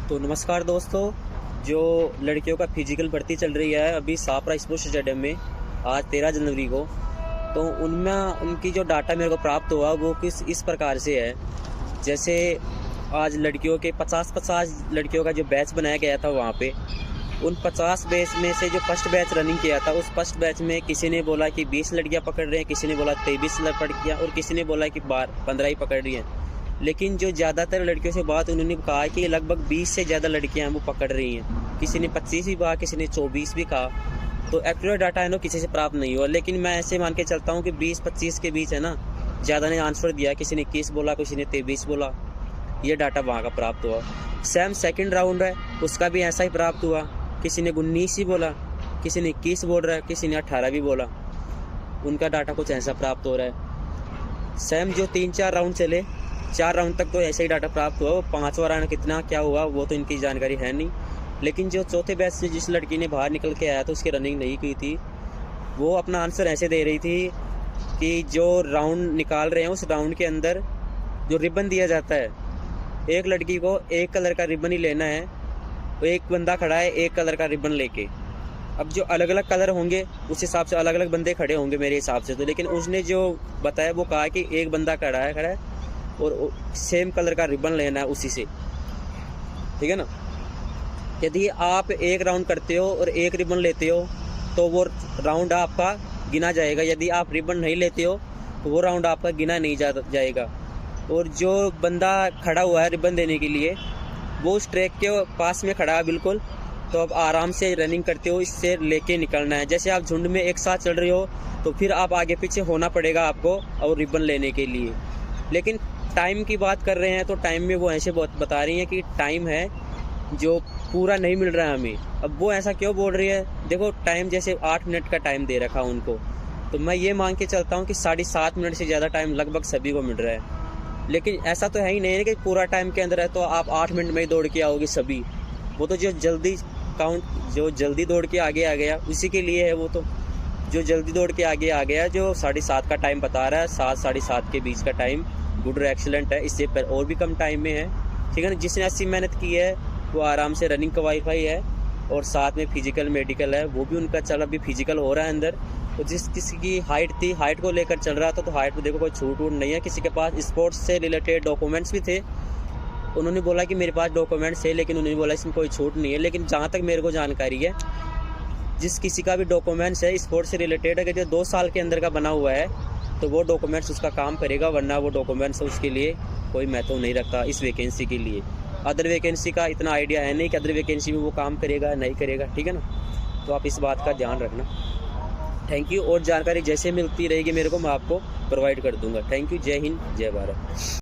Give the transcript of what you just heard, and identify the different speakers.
Speaker 1: तो नमस्कार दोस्तों, जो लड़कियों का फिजिकल भर्ती चल रही है अभी सापरा स्पोर्ट्स स्टेडियम में आज 13 जनवरी को, तो उनमें उनकी जो डाटा मेरे को प्राप्त हुआ वो किस इस प्रकार से है। जैसे आज लड़कियों के 50 लड़कियों का जो बैच बनाया गया था वहाँ पे, उन 50 बैच में से जो फर्स्ट बैच रनिंग किया था उस फर्स्ट बैच में किसी ने बोला कि 20 लड़कियाँ पकड़ रहे हैं, किसी ने बोला 23 लड़कियाँ और किसी ने बोला कि 15 ही पकड़ रही हैं। लेकिन जो ज़्यादातर लड़कियों से बात उन्होंने कहा कि लगभग 20 से ज़्यादा लड़कियां वो पकड़ रही हैं। किसी ने 25 भी कहा, किसी ने 24 भी कहा। तो एक्यूरेट डाटा है ना किसी से प्राप्त नहीं हुआ, लेकिन मैं ऐसे मान के चलता हूँ कि 20-25 के बीच है ना। ज़्यादा ने आंसर दिया, किसी ने 21 बोला, किसी ने 23 बोला। ये डाटा वहाँ का प्राप्त हुआ। सेम सेकेंड राउंड है उसका भी ऐसा ही प्राप्त हुआ। किसी ने 19 ही बोला, किसी ने 21 बोल रहा है, किसी ने 18 भी बोला। उनका डाटा कुछ ऐसा प्राप्त हो रहा है। सेम जो 3-4 राउंड चले, 4 राउंड तक तो ऐसे ही डाटा प्राप्त हुआ। वो 5वां राउंड कितना क्या हुआ वो तो इनकी जानकारी है नहीं। लेकिन जो चौथे बैच से जिस लड़की ने बाहर निकल के आया था उसकी रनिंग नहीं की थी, वो अपना आंसर ऐसे दे रही थी कि जो राउंड निकाल रहे हैं उस राउंड के अंदर जो रिबन दिया जाता है, एक लड़की को एक कलर का रिबन ही लेना है। तो एक बंदा खड़ा है एक कलर का रिबन लेके। अब जो अलग अलग कलर होंगे उस हिसाब से अलग अलग बंदे खड़े होंगे मेरे हिसाब से तो। लेकिन उसने जो बताया वो कहा कि एक बंदा खड़ा है और सेम कलर का रिबन लेना है उसी से, ठीक है ना। यदि आप एक राउंड करते हो और एक रिबन लेते हो तो वो राउंड आपका गिना जाएगा। यदि आप रिबन नहीं लेते हो तो वो राउंड आपका गिना नहीं जाएगा। और जो बंदा खड़ा हुआ है रिबन देने के लिए वो उस ट्रैक के पास में खड़ा है बिल्कुल। तो अब आराम से रनिंग करते हो, इससे लेके निकलना है। जैसे आप झुंड में एक साथ चल रहे हो तो फिर आप आगे पीछे होना पड़ेगा आपको और रिबन लेने के लिए। लेकिन टाइम की बात कर रहे हैं तो टाइम में वो ऐसे बता रही हैं कि टाइम है जो पूरा नहीं मिल रहा है हमें। अब वो ऐसा क्यों बोल रही है? देखो टाइम जैसे 8 मिनट का टाइम दे रखा उनको, तो मैं ये मान के चलता हूँ कि 7.5 मिनट से ज़्यादा टाइम लगभग सभी को मिल रहा है। लेकिन ऐसा तो है ही नहीं कि पूरा टाइम के अंदर है तो आप 8 मिनट में ही दौड़ के आओगे सभी। वो तो जो जल्दी दौड़ के आगे आ गया उसी के लिए है। वो तो जो जल्दी दौड़ के आगे आ गया, जो 7:30 का टाइम बता रहा है, 7-7:30 के बीच का टाइम गुड और एक्सीलेंट है। इससे पर और भी कम टाइम में है, ठीक है ना। जिसने 80 मेहनत की है वो आराम से रनिंग क्वालिफाई है और साथ में फिजिकल मेडिकल है, वो भी उनका चल अभी फिजिकल हो रहा है अंदर। तो जिस किसी की हाइट थी, हाइट को लेकर चल रहा था तो हाइट में देखो कोई छूट वूट नहीं है। किसी के पास स्पोर्ट्स से रिलेटेड डॉक्यूमेंट्स भी थे, उन्होंने बोला कि मेरे पास डॉक्यूमेंट्स है, लेकिन उन्होंने बोला इसमें कोई छूट नहीं है। लेकिन जहाँ तक मेरे को जानकारी है, जिस किसी का भी डॉक्यूमेंट्स है स्पोर्ट्स से रिलेटेड, अगर जो 2 साल के अंदर का बना हुआ है तो वो डॉक्यूमेंट्स उसका काम करेगा, वरना वो डॉक्यूमेंट्स उसके लिए कोई महत्व नहीं रखता इस वैकेंसी के लिए। अदर वैकेंसी का इतना आइडिया है नहीं कि अदर वैकेंसी में वो काम करेगा नहीं करेगा, ठीक है ना। तो आप इस बात का ध्यान रखना। Thank you. और जानकारी जैसे मिलती रहेगी मेरे को मैं आपको प्रोवाइड कर दूंगा। Thank you. जय हिंद, जय भारत।